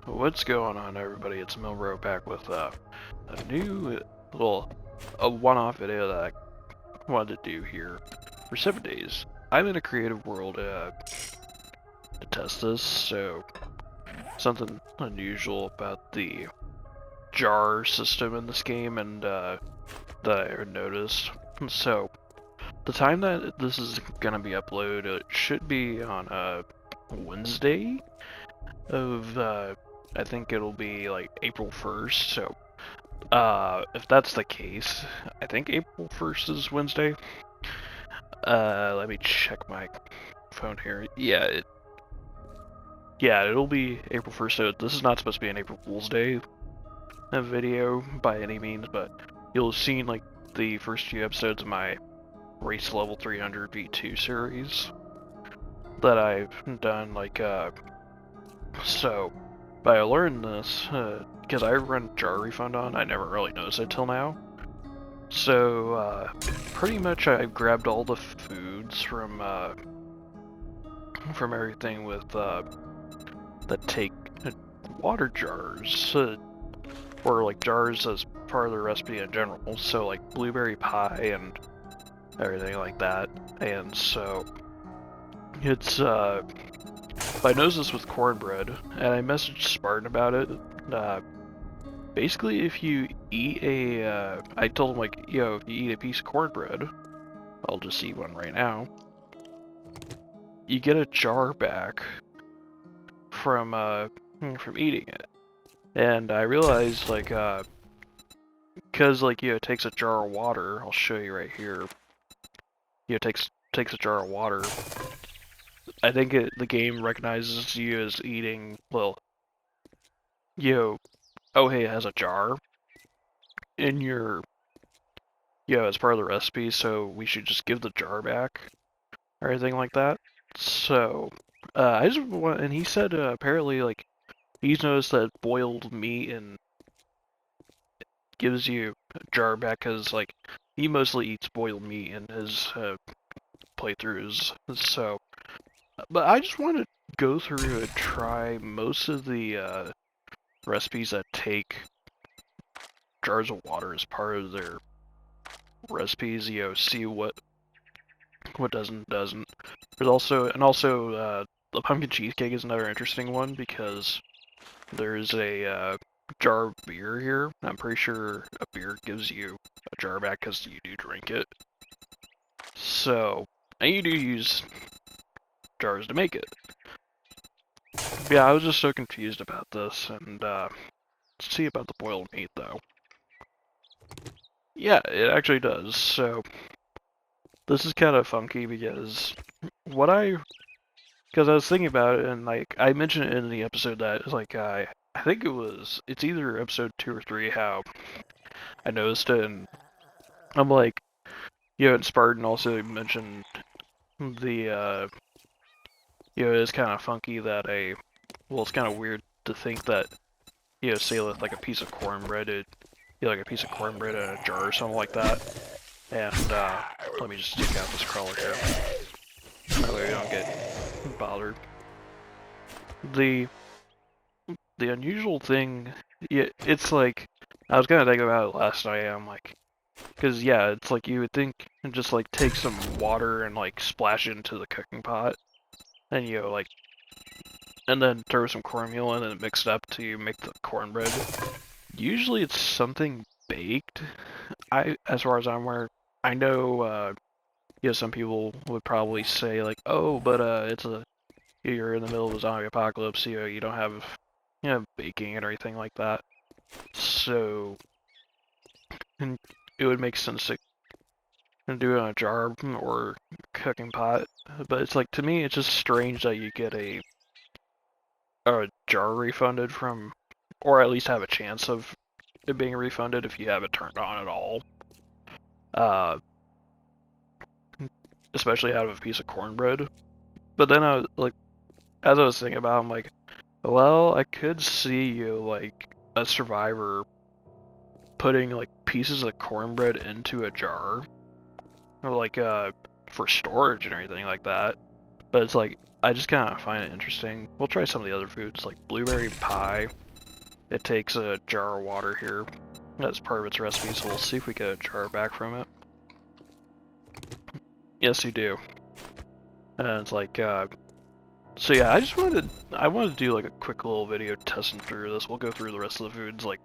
What's going on, everybody? It's Milbro back with a new, well, a one-off video that I wanted to do here for 7 days. I'm in a creative world to test this, so something unusual about the jar system in this game and that I noticed. So the time that this is gonna be uploaded, it should be on Wednesday of I think it'll be like April 1st. So if that's the case, I think April 1st is Wednesday. Let me check my phone here. Yeah, it'll be April 1st. So this is not supposed to be an April Fool's Day video by any means, but you'll have seen like the first few episodes of my Race Level 300 V2 series that I've done. So I learned this because I run jar refund on. I never really noticed it till now. So pretty much I grabbed all the foods from everything with that take water jars or like jars as part of the recipe in general. So like blueberry pie and everything like that. And so it's I noticed this with cornbread, and I messaged Spartan about it. Basically, if you eat I told him like, yo, if you eat a piece of cornbread, I'll just eat one right now. You get a jar back from eating it, and I realized like, because like it takes a jar of water. I'll show you right here. It takes a jar of water. I think the game recognizes you as eating. Well, oh hey, it has a jar in your as part of the recipe, so we should just give the jar back or anything like that. So I just want, and he said apparently like he's noticed that boiled meat and gives you a jar back because like he mostly eats boiled meat in his playthroughs. So, but I just want to go through and try most of the recipes that take jars of water as part of their recipes. See what doesn't. There's also the pumpkin cheesecake is another interesting one because there's a jar of beer here. I'm pretty sure a beer gives you a jar back because you do drink it. So, and you do use jars to make it. Yeah, I was just so confused about this, and let's see about the boiled meat though. Yeah, it actually does. So, this is kind of funky because because I was thinking about it, and like I mentioned it in the episode that like I think it's either episode 2 or 3 how I noticed it, and I'm like, and Spartan also mentioned the it's kind of funky that it's kind of weird to think that say with like a piece of cornbread, like a piece of cornbread in a jar or something like that, and let me just take out this crawler here. That way we don't get bothered. The unusual thing, it's like, I was kind of thinking about it last night, I'm like, because yeah, it's like you would think and just like take some water and like splash it into the cooking pot, and like, and then throw some cornmeal in and mix it up to make the cornbread. Usually it's something baked. As far as I'm aware, I know, some people would probably say like, oh, but you're in the middle of a zombie apocalypse, you don't have, baking and everything like that. So, and it would make sense to do it in a jar or cooking pot. But it's like, to me, it's just strange that you get a jar refunded from, or at least have a chance of it being refunded if you have it turned on at all. Especially out of a piece of cornbread. But then as I was thinking about it, I'm like, well, I could see you, like, a survivor putting, like, pieces of cornbread into a jar, or, like, for storage and everything like that. But it's like, I just kind of find it interesting. We'll try some of the other foods, like blueberry pie. It takes a jar of water here. That's part of its recipe, so we'll see if we get a jar back from it. Yes, you do. And it's like, so yeah, I wanted to do like a quick little video testing through this. We'll go through the rest of the foods. Like,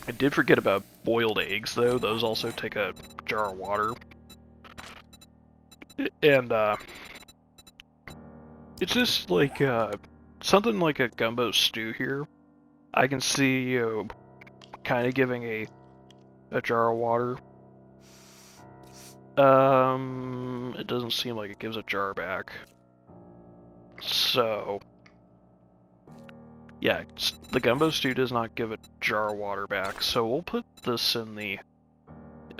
I did forget about boiled eggs though. Those also take a jar of water. And, it's just like, something like a gumbo stew here. I can see, you know, kind of giving a jar of water. It doesn't seem like it gives a jar back. So, yeah, the gumbo stew does not give a jar of water back. So we'll put this in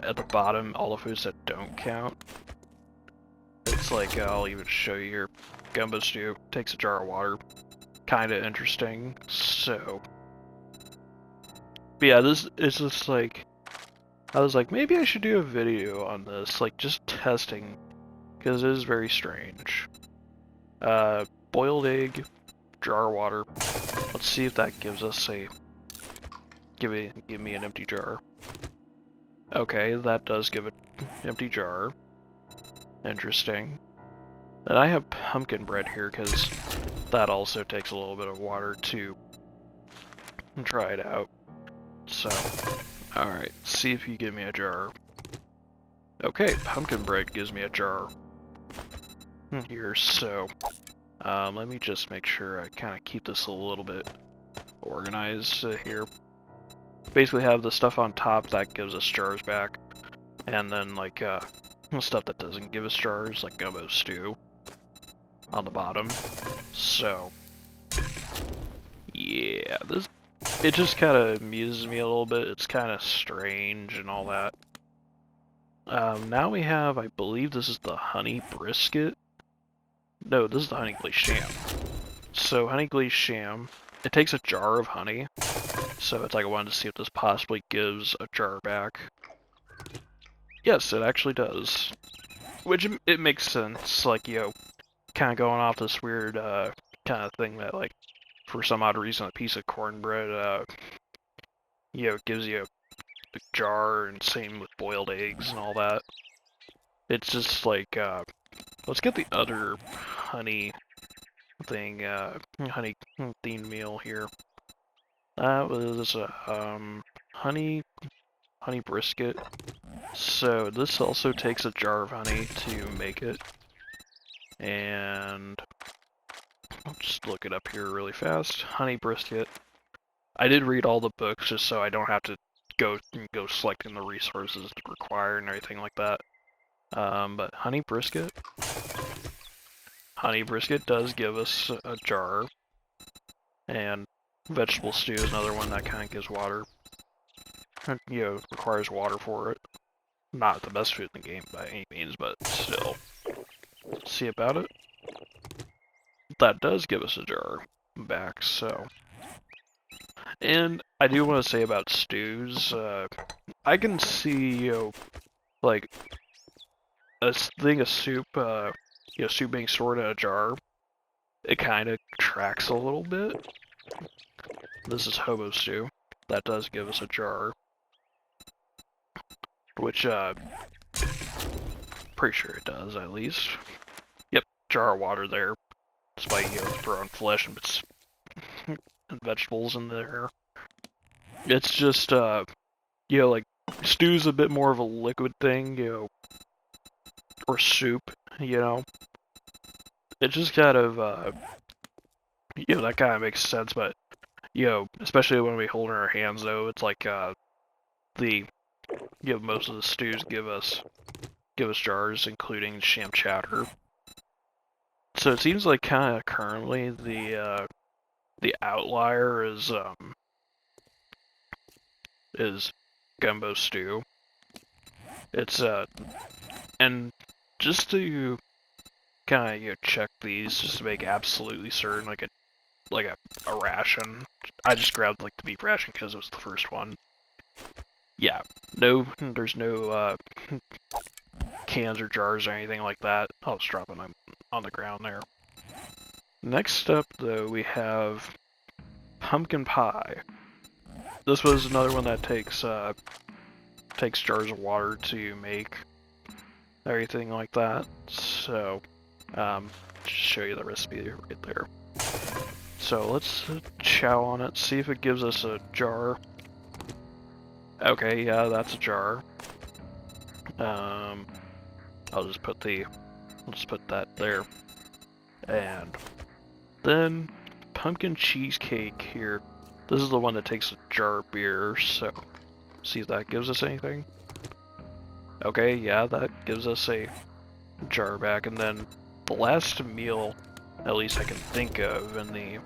at the bottom, all the foods that don't count. It's like, I'll even show you here. Gumbo stew takes a jar of water. Kind of interesting. So, but yeah, this is just like, I was like, maybe I should do a video on this, like just testing, because it is very strange. Boiled egg, jar of water. Let's see if that gives us give me an empty jar. Okay, that does give an empty jar. Interesting. And I have pumpkin bread here because that also takes a little bit of water to try it out. So, alright, see if you give me a jar. Okay, pumpkin bread gives me a jar here, so let me just make sure I kind of keep this a little bit organized here. Basically have the stuff on top that gives us jars back, and then like stuff that doesn't give us jars, like gumbo stew, on the bottom. So yeah, it just kind of amuses me a little bit. It's kind of strange and all that. Now we have, I believe this is the honey brisket. No, this is the honey glazed sham. So honey glazed sham, it takes a jar of honey. So it's like I wanted to see if this possibly gives a jar back. Yes, it actually does. Which, it makes sense, like, you know, kind of going off this weird, kind of thing that, like, for some odd reason, a piece of cornbread, you know, gives you a jar, and same with boiled eggs and all that. It's just like, let's get the other honey thing, honey themed meal here. That was, honey brisket. So this also takes a jar of honey to make it. And I'll just look it up here really fast. Honey brisket. I did read all the books just so I don't have to go selecting the resources required and everything like that. But honey brisket does give us a jar. And vegetable stew is another one that kind of gives water. You know, requires water for it. Not the best food in the game by any means, but still. See about it. That does give us a jar back, so. And I do want to say about stews, I can see, you know, like, a thing of soup, you know, soup being stored in a jar. It kind of tracks a little bit. This is hobo stew. That does give us a jar. Which, pretty sure it does, at least. Yep, jar of water there. Despite, you know, throwing flesh and vegetables in there. It's just, you know, like, stew's a bit more of a liquid thing, you know, or soup, you know. It just kind of, you know, that kind of makes sense, but, you know, especially when we hold it in our hands, though, it's like, you know, most of the stews give us jars, including sham chowder. So it seems like kind of currently the outlier is gumbo stew. It's and just to kind of, you know, check these just to make absolutely certain, like a ration. I just grabbed like the beef ration because it was the first one. Yeah, no, there's no cans or jars or anything like that. I'll just drop it on the ground there. Next up, though, we have pumpkin pie. This was another one that takes jars of water to make everything like that. So, just show you the recipe right there. So let's chow on it, see if it gives us a jar. Okay, yeah, that's a jar. I'll just put that there. And then pumpkin cheesecake here. This is the one that takes a jar of beer, so see if that gives us anything. Okay, yeah, that gives us a jar back. And then the last meal, at least I can think of, in the...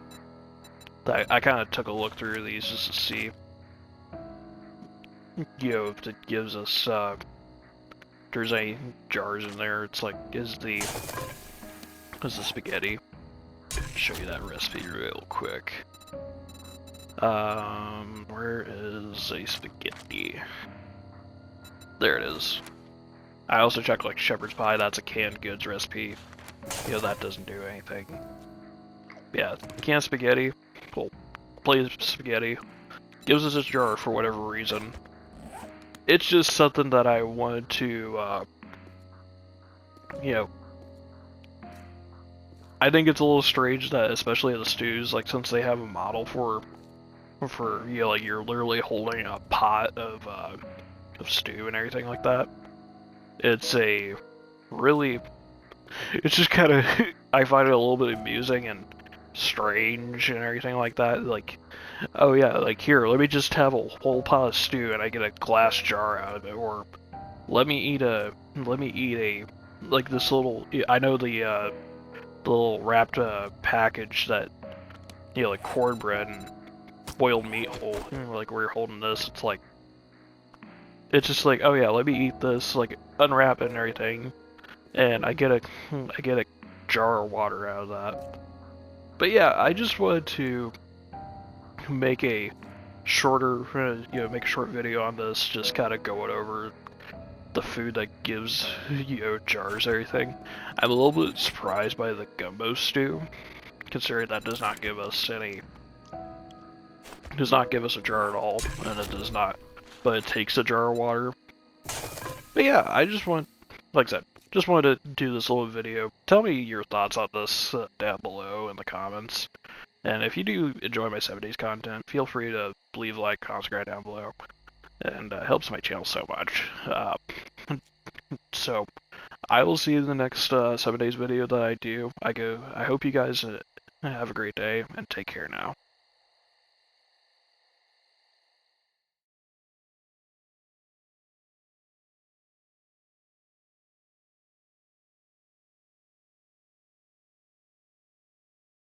I kind of took a look through these just to see, if it gives us, if there's any jars in there. It's like, is the spaghetti. Show you that recipe real quick. Where is a spaghetti? There it is. I also checked like shepherd's pie, that's a canned goods recipe. That doesn't do anything. Yeah, canned spaghetti, well, plate of spaghetti, gives us a jar for whatever reason. It's just something that I wanted to, I think it's a little strange that, especially the stews, like since they have a model for like you're literally holding a pot of stew and everything like that. It's just kind of, I find it a little bit amusing and strange and everything like that. Like, oh yeah, like here, let me just have a whole pot of stew and I get a glass jar out of it, or let me eat a like this little, I know the little wrapped package that, like cornbread and boiled meat whole, like where you're holding this, it's just like, oh yeah, let me eat this, like unwrap it and everything, and I get a jar of water out of that. But yeah, I just wanted to make a shorter, make a short video on this, just kind of going over the food that gives, jars everything. I'm a little bit surprised by the gumbo stew, considering that does not give us a jar at all, and it does not, but it takes a jar of water. But yeah, I just like I said, just wanted to do this little video. Tell me your thoughts on this down below in the comments. And if you do enjoy my 7 days content, feel free to leave a like, comment, subscribe down below. And it helps my channel so much. So, I will see you in the next 7 days video that I do. I hope you guys have a great day, and take care now.